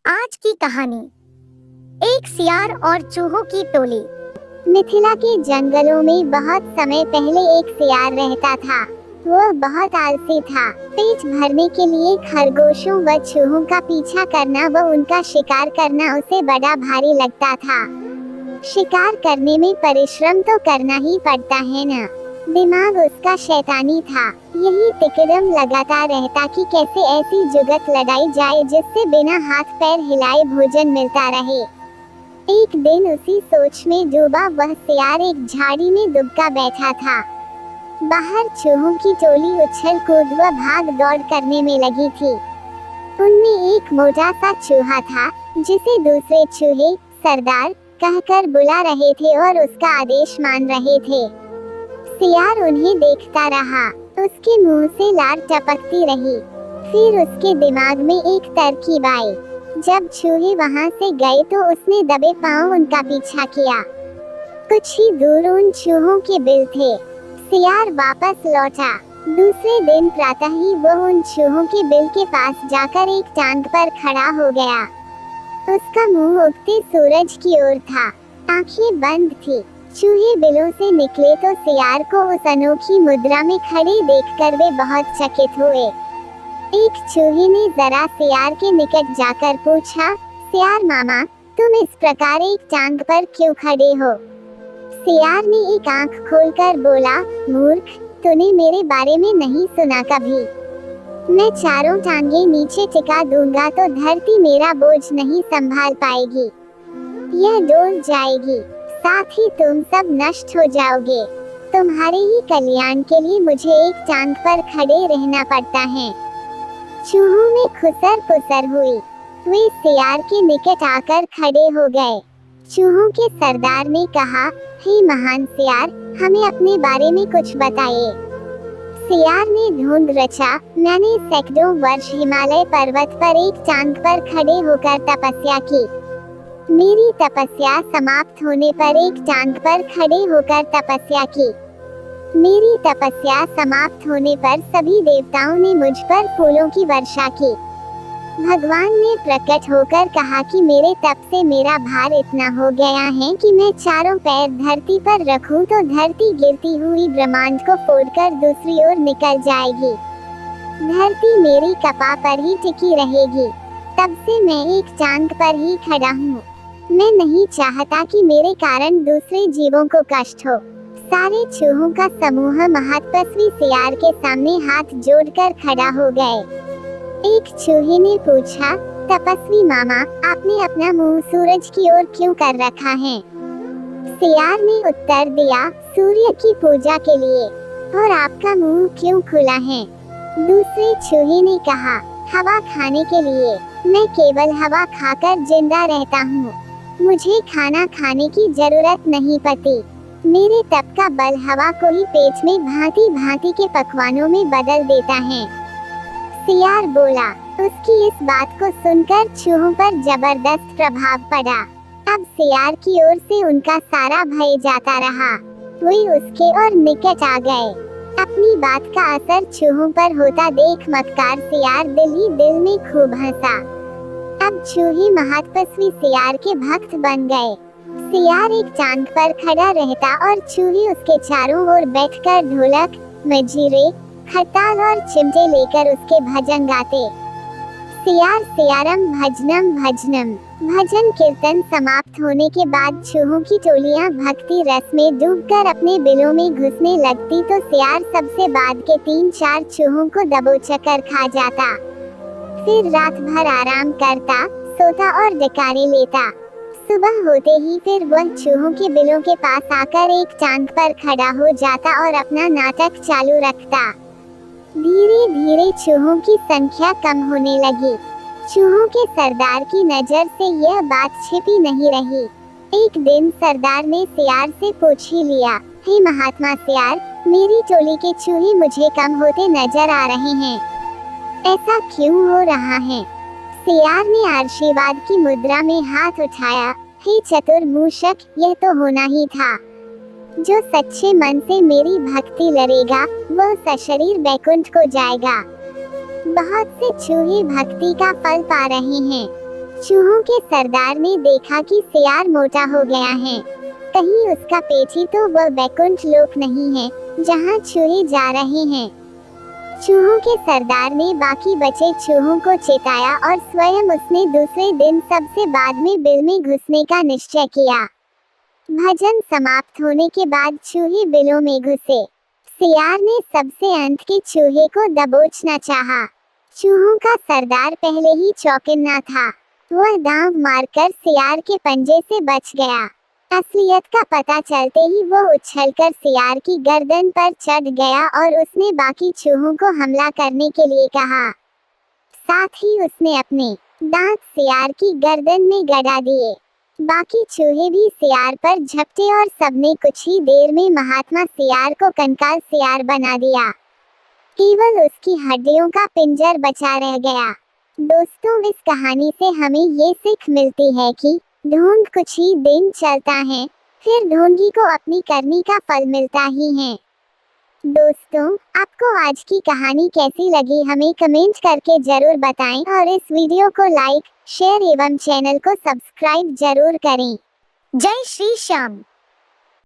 आज की कहानी। एक सियार और चूहों की टोली। मिथिला के जंगलों में बहुत समय पहले एक सियार रहता था। वह बहुत आलसी था। पेट भरने के लिए खरगोशों व चूहों का पीछा करना व उनका शिकार करना उसे बड़ा भारी लगता था। शिकार करने में परिश्रम तो करना ही पड़ता है ना। दिमाग उसका शैतानी था। यही तिकड़म लगाता रहता कि कैसे ऐसी जुगत लगाई जाए जिससे बिना हाथ पैर हिलाए भोजन मिलता रहे। एक दिन उसी सोच में डूबा वह सियार एक झाड़ी में दुबका बैठा था। बाहर चूहों की टोली उछल कूद व भाग दौड़ करने में लगी थी। उनमें एक मोटा सा चूहा था जिसे दूसरे चूहे सरदार कहकर बुला रहे थे और उसका आदेश मान रहे थे। सियार उन्हें देखता रहा। उसके मुंह से लार टपकती रही। फिर उसके दिमाग में एक तरकीब आई। जब चूहे वहां से गए तो उसने दबे पांव उनका पीछा किया। कुछ ही दूर उन चूहों के बिल थे। सियार वापस लौटा। दूसरे दिन प्रातः ही वह उन चूहों के बिल के पास जाकर एक टांग पर खड़ा हो गया। उसका मुंह उगते सूरज की ओर था। आंखें बंद थी। चूहे बिलों से निकले तो सियार को उस अनोखी मुद्रा में खड़े देखकर वे बहुत चकित हुए। एक चूहे ने जरा सियार के निकट जाकर पूछा, सियार मामा, तुम इस प्रकार एक टांग पर क्यों खड़े हो? सियार ने एक आंख खोलकर बोला, मूर्ख, तूने मेरे बारे में नहीं सुना कभी। मैं चारों टांगे नीचे टिका दूंगा तो धरती मेरा बोझ नहीं संभाल पाएगी। यह डोल जाएगी, साथ ही तुम सब नष्ट हो जाओगे। तुम्हारे ही कल्याण के लिए मुझे एक टांग पर खड़े रहना पड़ता है। चूहों में खुसर पुसर हुई। वे सियार के निकट आकर खड़े हो गए। चूहों के सरदार ने कहा, हे महान सियार, हमें अपने बारे में कुछ बताइए। सियार ने ढूंढ रचा, मैंने सैकड़ों वर्ष हिमालय पर्वत पर एक टांग पर खड़े होकर तपस्या की। मेरी तपस्या समाप्त होने पर एक टांग पर खड़े होकर तपस्या की। मेरी तपस्या समाप्त होने पर सभी देवताओं ने मुझ पर फूलों की वर्षा की। भगवान ने प्रकट होकर कहा कि मेरे तप से मेरा भार इतना हो गया है कि मैं चारों पैर धरती पर रखूं तो धरती गिरती हुई ब्रह्मांड को फोड़कर दूसरी ओर निकल जाएगी। धरती मेरी कपा पर ही टिकी रहेगी। तब से मैं एक टांग पर ही खड़ा हूँ। मैं नहीं चाहता कि मेरे कारण दूसरे जीवों को कष्ट हो। सारे चूहों का समूह महातपस्वी सियार के सामने हाथ जोड़कर खड़ा हो गए। एक चूहे ने पूछा, तपस्वी मामा, आपने अपना मुंह सूरज की ओर क्यों कर रखा है? सियार ने उत्तर दिया, सूर्य की पूजा के लिए। और आपका मुंह क्यों खुला है? दूसरे चूहे ने कहा, हवा खाने के लिए। मैं केवल हवा खाकर जिंदा रहता हूँ। मुझे खाना खाने की जरूरत नहीं पड़ती। मेरे तप का बल हवा को ही पेट में भांति भांति के पकवानों में बदल देता है। सियार बोला। उसकी इस बात को सुनकर चूहों पर जबरदस्त प्रभाव पड़ा। अब सियार की ओर से उनका सारा भय जाता रहा। वे उसके और निकट आ गए। अपनी बात का असर चूहों पर होता देख मक्कार सियार दिल ही दिल में खूब हंसा। अब चूहे महातपस्वी सियार के भक्त बन गए। सियार एक टांग पर खड़ा रहता और चूहे उसके चारों ओर बैठकर ढोलक, मजीरे, खटाल और चिमटे लेकर उसके भजन गाते। सियार सियारम भजनम भजनम। भजन कीर्तन समाप्त होने के बाद चूहों की टोलियां भक्ति रस में डूबकर अपने बिलों में घुसने लगती तो सियार सबसे बाद के 3-4 चूहों को दबोचकर खा जाता। फिर रात भर आराम करता, सोता और डकारे लेता। सुबह होते ही फिर वह चूहों के बिलों के पास आकर एक टांग पर खड़ा हो जाता और अपना नाटक चालू रखता। धीरे धीरे चूहों की संख्या कम होने लगी। चूहों के सरदार की नजर से यह बात छिपी नहीं रही। एक दिन सरदार ने सियार से पूछ ही लिया, हे महात्मा सियार, मेरी टोली के चूहे मुझे कम होते नजर आ रहे हैं। ऐसा क्यों हो रहा है? सियार ने आशीर्वाद की मुद्रा में हाथ उठाया, हे चतुर मूषक, यह तो होना ही था। जो सच्चे मन से मेरी भक्ति लड़ेगा वह सशरीर बैकुंठ को जाएगा। बहुत से चूहे भक्ति का फल पा रहे हैं। चूहों के सरदार ने देखा कि सियार मोटा हो गया है। कहीं उसका पेट ही तो वह वैकुंठ लोक नहीं है जहाँ चूहे जा रहे हैं। चूहों के सरदार ने बाकी बचे चूहों को चेताया और स्वयं उसने दूसरे दिन सबसे बाद में बिल में घुसने का निश्चय किया। भजन समाप्त होने के बाद चूहे बिलों में घुसे। सियार ने सबसे अंत के चूहे को दबोचना चाहा। चूहों का सरदार पहले ही चौकन्ना था। वह दांव मारकर सियार के पंजे से बच गया। असलियत का पता चलते ही वह उछलकर सियार की गर्दन पर चढ़ गया और उसने बाकी चूहों को हमला करने के लिए कहा। साथ ही उसने अपने दांत सियार की गर्दन में गड़ा दिए। बाकी चूहे भी सियार पर झपटे और सबने कुछ ही देर में महात्मा सियार को कंकाल सियार बना दिया। केवल उसकी हड्डियों का पिंजर बचा रह गया। दोस्तों, इस कहानी से हमें ये सीख मिलती है कि ढोंग कुछ ही दिन चलता है, फिर ढोंगी को अपनी करनी का फल मिलता ही है। दोस्तों, आपको आज की कहानी कैसी लगी हमें कमेंट करके जरूर बताएं और इस वीडियो को लाइक, शेयर एवं चैनल को सब्सक्राइब जरूर करें। जय श्री श्याम।